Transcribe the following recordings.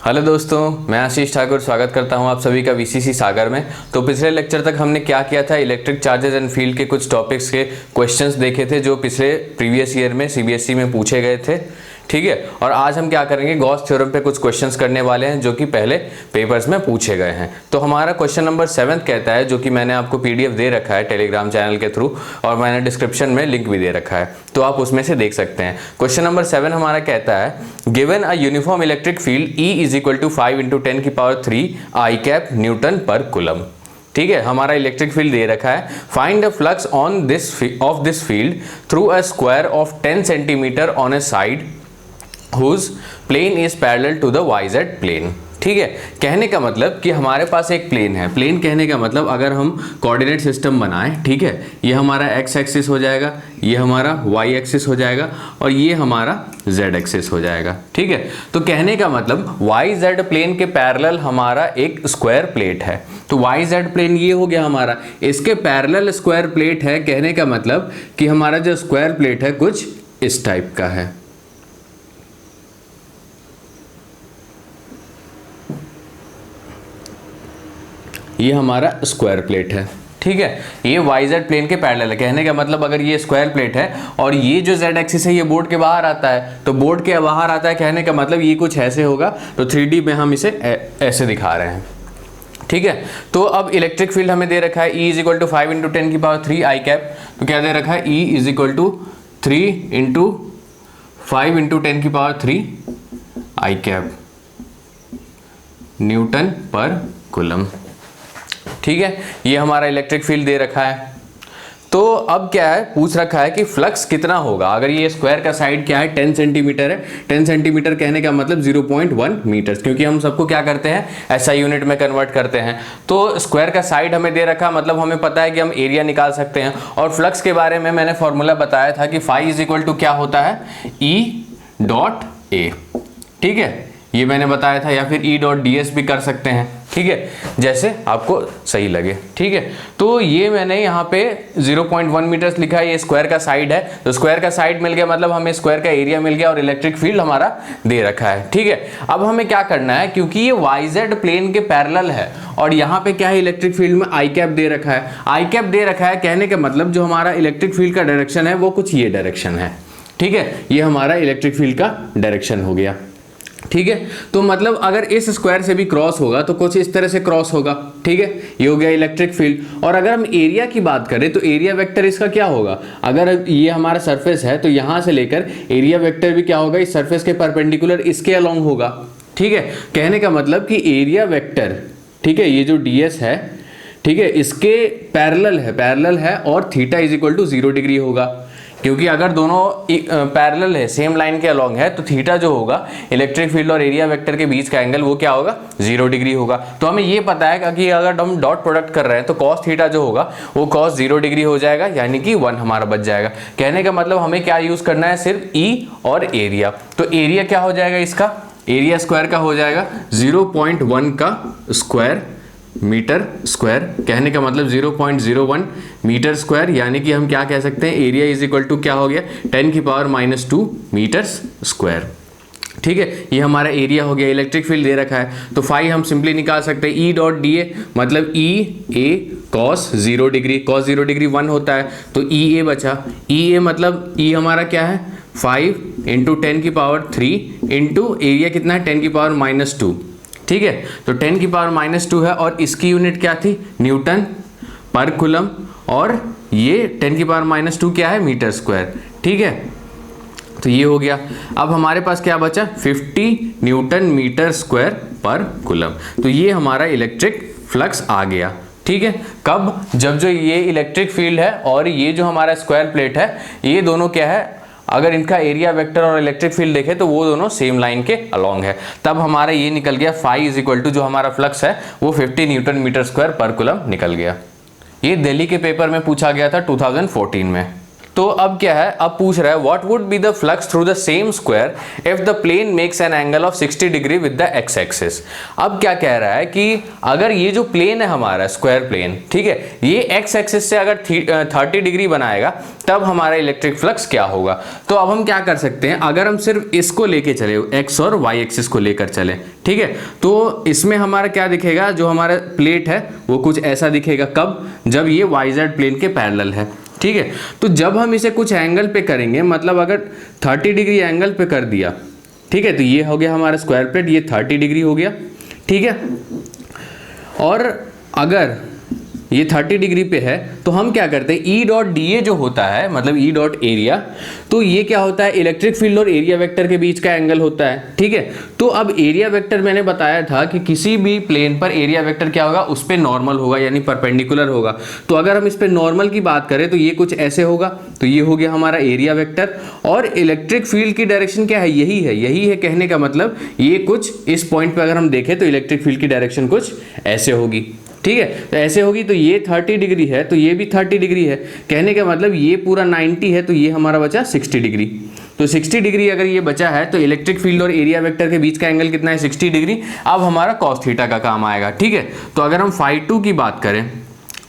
Hello दोस्तों, मैं आशीष ठाकुर स्वागत करता हूं आप सभी का वीसीसी सागर में। तो पिछले लेक्चर तक हमने क्या किया था, इलेक्ट्रिक चार्जेस एंड फील्ड के कुछ टॉपिक्स के क्वेश्चंस देखे थे जो पिछले प्रीवियस ईयर में सीबीएसई में पूछे गए थे, ठीक है। और आज हम क्या करेंगे, गॉस थ्योरम पे कुछ क्वेश्चंस करने वाले हैं जो कि पहले पेपर्स में पूछे गए हैं। तो हमारा क्वेश्चन नंबर 7 कहता है, जो कि मैंने आपको पीडीएफ दे रखा है टेलीग्राम चैनल के थ्रू, और मैंने डिस्क्रिप्शन में लिंक भी दे रखा है, तो आप उसमें से देख सकते हैं। क्वेश्चन नंबर 7 हमारा कहता है, given a uniform electric field E is equal to 5 × 10⁻³ I cap newton per coulomb. ठीक है, हमारा इलेक्ट्रिक फील्ड दे रखा है। Find the flux on this field through a square of 10 centimetre on a side whose plane is parallel to the YZ plane। ठीक है, कहने का मतलब कि हमारे पास एक प्लेन है। प्लेन कहने का मतलब अगर हम कोऑर्डिनेट सिस्टम बनाएं, ठीक है, ये हमारा x एक्सिस हो जाएगा, ये हमारा y एक्सिस हो जाएगा और ये हमारा z एक्सिस हो जाएगा। ठीक है, तो कहने का मतलब YZ प्लेन के पैरेलल हमारा एक स्क्वायर प्लेट है। तो YZ प्लेन ये हो गया हमारा, इसके पैरेलल स्क्वायर प्लेट है। कहने का मतलब कि हमारा जो स्क्वायर प्लेट है कुछ इस टाइप का है। ये हमारा स्क्वायर प्लेट है। ठीक है, ये YZ प्लेन के पैरेलल है। कहने का मतलब अगर ये स्क्वायर प्लेट है और ये जो Z एक्सिस है ये बोर्ड के बाहर आता है, तो बोर्ड के बाहर आता है, कहने का मतलब ये कुछ ऐसे होगा। तो 3D में हम इसे ऐसे दिखा रहे हैं। ठीक है, तो अब इलेक्ट्रिक फील्ड हमें दे रखा है E is equal to 5 × 10⁻³ I cap. तो क्या दे रखा है, E is equal to 3 × 5 × 10⁻³ I cap newton per coulomb. ठीक है, ये हमारा इलेक्ट्रिक फील्ड दे रखा है। तो अब क्या है, पूछ रखा है कि फ्लक्स कितना होगा। अगर ये स्क्वायर का साइड क्या है, 10 सेंटीमीटर है। 10 सेंटीमीटर कहने का मतलब 0.1 मीटर, क्योंकि हम सबको क्या करते हैं, SI यूनिट में कन्वर्ट करते हैं। तो स्क्वायर का साइड हमें दे रखा, मतलब हमें पता है कि हम एरिया निकाल सकते हैं। और फ्लक्स के बारे में मैंने फॉर्मूला बताया था कि फाई इज इक्वल टू क्या होता है, E.A। ठीक है, ये मैंने बताया था, या फिर E.ds भी कर सकते हैं। ठीक है, जैसे आपको सही लगे। ठीक है, तो ये मैंने यहाँ पे 0.1 मीटर्स लिखा है। ये स्क्वायर का साइड है, तो स्क्वायर का साइड मिल गया, मतलब हमें स्क्वायर का एरिया मिल गया और इलेक्ट्रिक फील्ड हमारा दे रखा है। ठीक है, अब हमें क्या करना है, क्योंकि ये YZ प्लेन के पैरेलल है और यहाँ पे क्या है, इलेक्ट्रिक फील्ड में I कैप दे रखा है। I कैप दे रखा है, कहने का मतलब जो हमारा इलेक्ट्रिक फील्ड का डायरेक्शन है वो कुछ ये डायरेक्शन है। ठीक है, ये हमारा इलेक्ट्रिक फील्ड का डायरेक्शन हो गया। ठीक है, तो मतलब अगर इस स्क्वायर से भी क्रॉस होगा तो कुछ इस तरह से क्रॉस होगा। ठीक है, ये हो गया इलेक्ट्रिक फील्ड। और अगर हम एरिया की बात करें तो एरिया वेक्टर इसका क्या होगा, अगर ये हमारा सरफेस है तो यहां से लेकर एरिया वेक्टर भी क्या होगा, इस सरफेस के परपेंडिकुलर इसके अलोंग होगा। ठीक है, कहने का मतलब कि एरिया वेक्टर, ठीक है, ये जो ds है, ठीक है, इसके पैरेलल है और theta is equal to 0 degree होगा। क्योंकि अगर दोनों पैरेलल है, सेम लाइन के अलोंग है, तो थीटा जो होगा इलेक्ट्रिक फील्ड और एरिया वेक्टर के बीच का एंगल वो क्या होगा, 0 डिग्री होगा। तो हमें ये पता है कि अगर हम डॉट प्रोडक्ट कर रहे हैं तो cos थीटा जो होगा वो cos 0 डिग्री हो जाएगा, यानी कि 1 हमारा बच जाएगा। कहने का मतलब हमें क्या यूज करना है, सिर्फ E और एरिया। तो एरिया क्या हो जाएगा, इसका एरिया स्क्वायर का हो जाएगा 0.1 का स्क्वायर मीटर स्क्वायर। कहने का मतलब 0.01 मीटर स्क्वायर, यानी कि हम क्या कह सकते हैं, एरिया इज इक्वल टू क्या हो गया, 10⁻⁻² मीटर्स स्क्वायर। ठीक है, ये हमारा एरिया हो गया। इलेक्ट्रिक फील्ड दे रखा है तो फाई हम सिंपली निकाल सकते हैं, E.da मतलब E.A cos 0 degree. cos 0 degree 1 होता है, तो E.A बचा। E.A मतलब E हमारा क्या है, 5 × 10⁻³ इंटू एरिया कितना है, 10⁻⁻²। ठीक है, तो 10⁻⁻² है और इसकी यूनिट क्या थी, न्यूटन पर कूलम, और ये 10⁻² क्या है, मीटर स्क्वायर। ठीक है, तो ये हो गया। अब हमारे पास क्या बचा, 50 न्यूटन मीटर स्क्वायर पर कूलम। तो ये हमारा इलेक्ट्रिक फ्लक्स आ गया। ठीक है, कब, जब जो ये इलेक्ट्रिक फील्ड है और ये जो हमारा स्क्वायर प्लेट है, ये दोनों क्या है, अगर इनका एरिया वेक्टर और इलेक्ट्रिक फील्ड देखें तो वो दोनों सेम लाइन के अलोंग है। तब हमारा ये निकल गया, फाई इज इक्वल टू जो हमारा फ्लक्स है वो 50 न्यूटन मीटर स्क्वायर पर कूलम निकल गया। ये दिल्ली के पेपर में पूछा गया था 2014 में। तो अब क्या है, अब पूछ रहा है what would be the flux through the same square if the plane makes an angle of 60 degree with the x axis. अब क्या कह रहा है कि अगर ये जो प्लेन है हमारा स्क्वायर प्लेन, ठीक है, ये एक्स एक्सिस से अगर 30 डिग्री बनाएगा तब हमारा इलेक्ट्रिक फ्लक्स क्या होगा। तो अब हम क्या कर सकते हैं, अगर हम सिर्फ इसको लेके चले, एक्स और वाई एक्सिस को लेकर चले, ठीक है, तो इसमें हमारा क्या दिखेगा, जो हमारा प्लेट है वो कुछ ऐसा दिखेगा। कब, जब ये वाई जेड प्लेन के पैरेलल है, ठीक है। तो जब हम इसे कुछ एंगल पे करेंगे, मतलब अगर 30 डिग्री एंगल पे कर दिया, ठीक है, तो ये हो गया हमारा स्क्वायर प्लेट, ये 30 डिग्री हो गया, ठीक है। और अगर ये 30 डिग्री पे है तो हम क्या करते हैं, ई डॉट डी ए जो होता है, मतलब ई डॉट एरिया, तो ये क्या होता है, इलेक्ट्रिक फील्ड और एरिया वेक्टर के बीच का एंगल होता है, ठीक है। तो अब एरिया वेक्टर मैंने बताया था कि किसी भी प्लेन पर एरिया वेक्टर क्या होगा, उस पर नॉर्मल होगा, यानी परपेंडिकुलर होगा। तो अगर हम इस पर नॉर्मल की बात करें तो ये कुछ ऐसे होगा, तो ये हो गया हमारा एरिया वेक्टर। और इलेक्ट्रिक फील्ड की डायरेक्शन क्या है, यही है, यही है कहने का मतलब, ये कुछ इस पॉइंट पर अगर हम देखें तो इलेक्ट्रिक फील्ड की डायरेक्शन कुछ ऐसे होगी, ठीक है। तो ऐसे होगी, तो ये 30 डिग्री है तो ये भी 30 डिग्री है, कहने का मतलब ये पूरा 90 है, तो ये हमारा बचा 60 डिग्री। तो 60 डिग्री अगर ये बचा है तो इलेक्ट्रिक फील्ड और एरिया वेक्टर के बीच का एंगल कितना है, 60 डिग्री। अब हमारा कॉस थीटा का काम आएगा, ठीक है। तो अगर हम φ2 की बात करें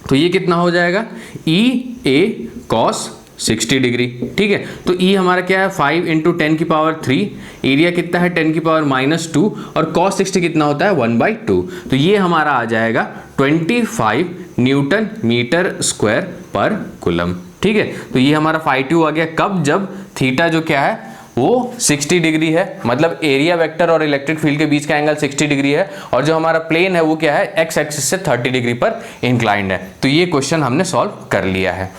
तो ये कितना हो जाएगा, ई ए कॉस 60 डिग्री, ठीक है। तो ई हमारा क्या है, 5 × 10⁻3, एरिया कितना है 10⁻2, और cos 60 कितना होता है 1/2। तो ये हमारा आ जाएगा 25 न्यूटन मीटर स्क्वायर पर कूलम, ठीक है। तो ये हमारा φ2 आ गया, कब, जब थीटा जो क्या है वो 60 डिग्री है, मतलब एरिया वेक्टर और इलेक्ट्रिक फील्ड के बीच का एंगल 60 डिग्री है, और जो हमारा प्लेन है वो क्या है, एक्स एक्सिस से 30 डिग्री पर इंक्लाइंड है। तो ये क्वेश्चन हमने सॉल्व कर लिया है।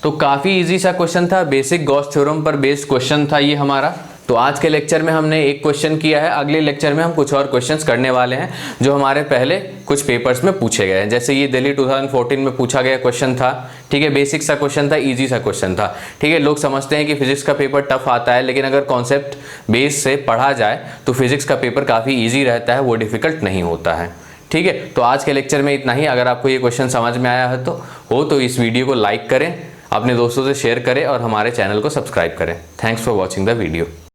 तो काफ़ी इजी सा क्वेश्चन था, बेसिक गॉस थ्योरम पर बेस्ड क्वेश्चन था ये हमारा। तो आज के लेक्चर में हमने एक क्वेश्चन किया है, अगले लेक्चर में हम कुछ और क्वेश्चंस करने वाले हैं जो हमारे पहले कुछ पेपर्स में पूछे गए हैं। जैसे ये दिल्ली 2014 में पूछा गया क्वेश्चन था, ठीक है, बेसिक सा क्वेश्चन था, इजी सा क्वेश्चन था, ठीक है। लोग समझते हैं कि फिजिक्स का पेपर टफ आता है, लेकिन अगर कॉन्सेप्ट बेस से पढ़ा जाए तो फिजिक्स का पेपर काफ़ी ईजी रहता है, वो डिफिकल्ट नहीं होता है, ठीक है। तो आज के लेक्चर में इतना ही। अगर आपको ये क्वेश्चन समझ में आया है तो इस वीडियो को लाइक करें, अपने दोस्तों से शेयर करें और हमारे चैनल को सब्सक्राइब करें। Thanks for watching the video.